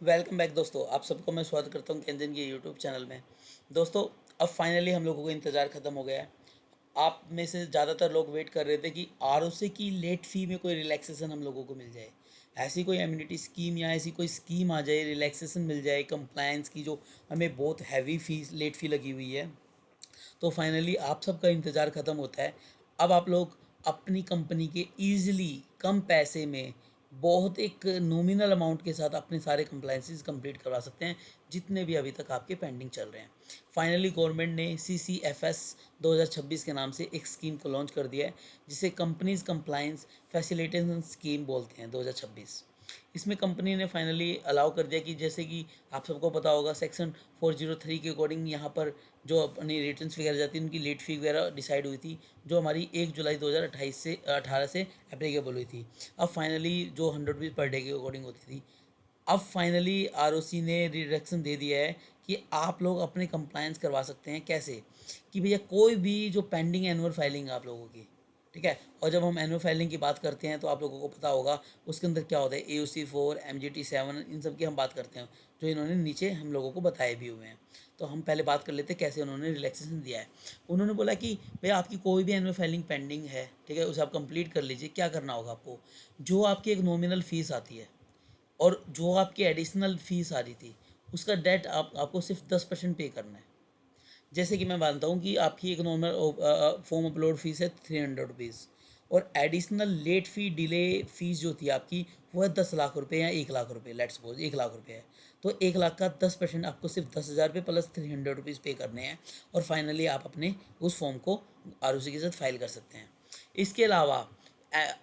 Welcome back दोस्तों, आप सबको मैं स्वागत करता हूँ केंजन के यूट्यूब चैनल में। दोस्तों, अब फाइनली हम लोगों को इंतज़ार ख़त्म हो गया है। आप में से ज़्यादातर लोग वेट कर रहे थे कि आरओसी की लेट फ़ी में कोई रिलैक्सेशन हम लोगों को मिल जाए। ऐसी कोई एम्यूनिटी स्कीम या ऐसी कोई स्कीम आ जाए, रिलैक्सेशन मिल जाए कंप्लायंस की, जो हमें बहुत हैवी फ़ीस लेट फ़ी लगी हुई है। तो फाइनली आप सबका इंतज़ार ख़त्म होता है। अब आप लोग अपनी कंपनी के ईज़िली कम पैसे में बहुत एक नॉमिनल अमाउंट के साथ अपने सारे कंप्लायंसेस कंप्लीट करवा सकते हैं, जितने भी अभी तक आपके पेंडिंग चल रहे हैं। फाइनली गवर्नमेंट ने सीसीएफएस 2026 के नाम से एक स्कीम को लॉन्च कर दिया है, जिसे कंपनीज कंप्लायंस फैसिलिटेशन स्कीम बोलते हैं 2026। इसमें कंपनी ने फाइनली अलाउ कर दिया कि जैसे कि आप सबको पता होगा, सेक्शन 403 के अकॉर्डिंग यहाँ पर जो अपनी रिटर्न्स वगैरह जाती है, उनकी लेट फ़ी वगैरह डिसाइड हुई थी, जो हमारी 1 जुलाई 2028 से 18 से एप्लीकेबल हुई थी। अब फाइनली जो 100 रुपीज़ पर डे के अकॉर्डिंग होती थी, अब फाइनली आरओसी ने रिडक्शन दे दिया है कि आप लोग अपने कंप्लायंस करवा सकते हैं। कैसे? कि भैया कोई भी जो पेंडिंग एनुअल फाइलिंग है आप लोगों की, ठीक है? और जब हम एनुअल फाइलिंग की बात करते हैं तो आप लोगों को पता होगा उसके अंदर क्या होता है, AUC 4, MGT 7, इन सब की हम बात करते हैं, जो इन्होंने नीचे हम लोगों को बताए भी हुए हैं। तो हम पहले बात कर लेते हैं कैसे उन्होंने रिलैक्सेशन दिया है। उन्होंने बोला कि भैया आपकी कोई भी एनुअल फाइलिंग पेंडिंग है, ठीक है, उसे आप कंप्लीट कर लीजिए। क्या करना होगा आपको? जो आपकी एक नॉमिनल फ़ीस आती है और जो आपकी एडिशनल फ़ीस आ रही थी, उसका डेट आपको सिर्फ 10% पे करना है। जैसे कि मैं मानता हूँ कि आपकी एक नॉर्मल फॉर्म अपलोड फीस है 300 रुपीज़, और एडिशनल लेट फ़ी डिले फ़ीस जो थी आपकी, वो है 10 लाख रुपये या 1 लाख रुपये। लेट्स सपोज 1 लाख रुपये है, तो 1 लाख का 10% आपको सिर्फ 10,000 रुपये प्लस 300 रुपीज़ पे करने हैं, और फाइनली आप अपने उस फॉर्म को आरओसी के साथ फाइल कर सकते हैं। इसके अलावा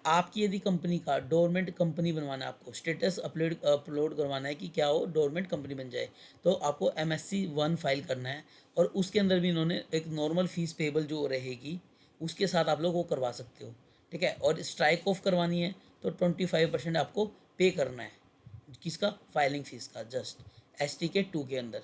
आपकी यदि कंपनी का डोरमेंट कंपनी बनवाना है, आपको स्टेटस अपलोड करवाना है कि क्या वो डोरमेंट कंपनी बन जाए, तो आपको MSC 1 फाइल करना है, और उसके अंदर भी इन्होंने एक नॉर्मल फीस पेबल जो रहेगी, उसके साथ आप लोग वो करवा सकते हो, ठीक है। और स्ट्राइक ऑफ करवानी है तो 25% आपको पे करना है, किसका? फाइलिंग फ़ीस का, जस्ट STK 2 के अंदर।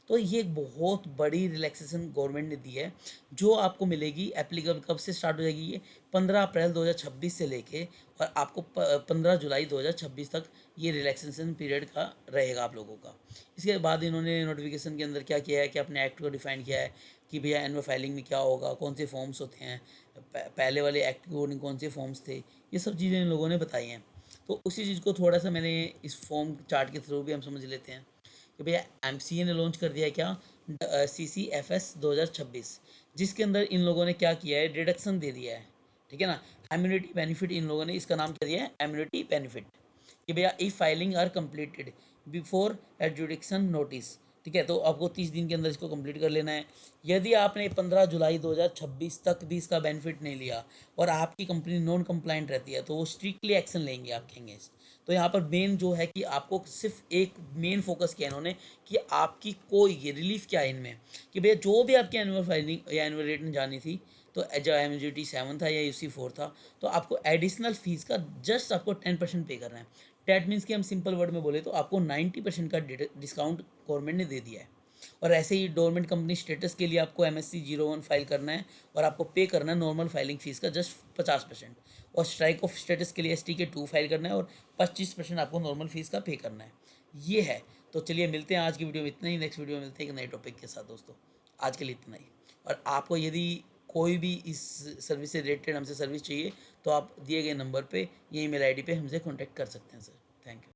तो ये एक बहुत बड़ी रिलैक्सेशन गवर्नमेंट ने दी है, जो आपको मिलेगी। एप्लीकेबल कब से स्टार्ट हो जाएगी ये? 15 अप्रैल 2026 से लेके, और आपको 15 जुलाई 2026 तक ये रिलैक्सेशन पीरियड का रहेगा आप लोगों का। इसके बाद इन्होंने नोटिफिकेशन के अंदर क्या किया है कि अपने एक्ट को डिफाइन किया है कि भैया एनुअल फाइलिंग में क्या होगा, कौन से फॉर्म्स होते हैं, पहले वाले एक्ट के अकॉर्डिंग कौन से फॉर्म्स थे, ये सब चीज़ें इन लोगों ने बताई हैं। तो उसी चीज़ को थोड़ा सा मैंने इस फॉर्म चार्ट के थ्रू भी हम समझ लेते हैं कि भैया MCA ने लॉन्च कर दिया है क्या, CCFS 2026, जिसके अंदर इन लोगों ने क्या किया है, डिडक्शन दे दिया है, ठीक है ना। एम्यूनिटी बेनिफिट, इन लोगों ने इसका नाम क्या दिया है, एम्यूनिटी बेनिफिट, कि भैया e filing are completed before adjudication notice, ठीक है, तो आपको 30 दिन के अंदर इसको कंप्लीट कर लेना है। यदि आपने 15 जुलाई 2026 तक भी इसका बेनिफिट नहीं लिया और आपकी कंपनी नॉन कंप्लाइंट रहती है, तो वो स्ट्रिक्टली एक्शन लेंगे आपके अगेंस्ट। तो यहाँ पर मेन जो है कि आपको सिर्फ एक मेन फोकस किया इन्होंने कि आपकी कोई ये रिलीफ क्या है इनमें, कि भैया जो भी आपकी एनुअल फाइलिंग या एनुअल रिटर्न जानी थी, तो जो MGT 7 था या UC 4 था, तो आपको एडिशनल फीस का जस्ट आपको 10% पे करना है। डैट मीन्स कि हम सिंपल वर्ड में बोले तो आपको 90% का डिस्काउंट गवर्नमेंट ने दे दिया है। और ऐसे ही डोरमेंट कंपनी स्टेटस के लिए आपको MSC 01 फाइल करना है, और आपको पे करना है नॉर्मल फाइलिंग फीस का जस्ट 50%। और स्ट्राइक ऑफ स्टेटस के लिए STK 2 फाइल करना है, और 25% आपको नॉर्मल फीस का पे करना है। ये है। तो चलिए मिलते हैं आज की वीडियो में इतना ही, नेक्स्ट वीडियो में मिलते हैं एक नए टॉपिक के साथ दोस्तों। आज के लिए इतना ही। और आपको यदि कोई भी इस सर्विस से रिलेटेड हमसे सर्विस चाहिए, तो आप दिए गए नंबर पे, ये email ID पे हमसे कॉन्टैक्ट कर सकते हैं सर। Thank you.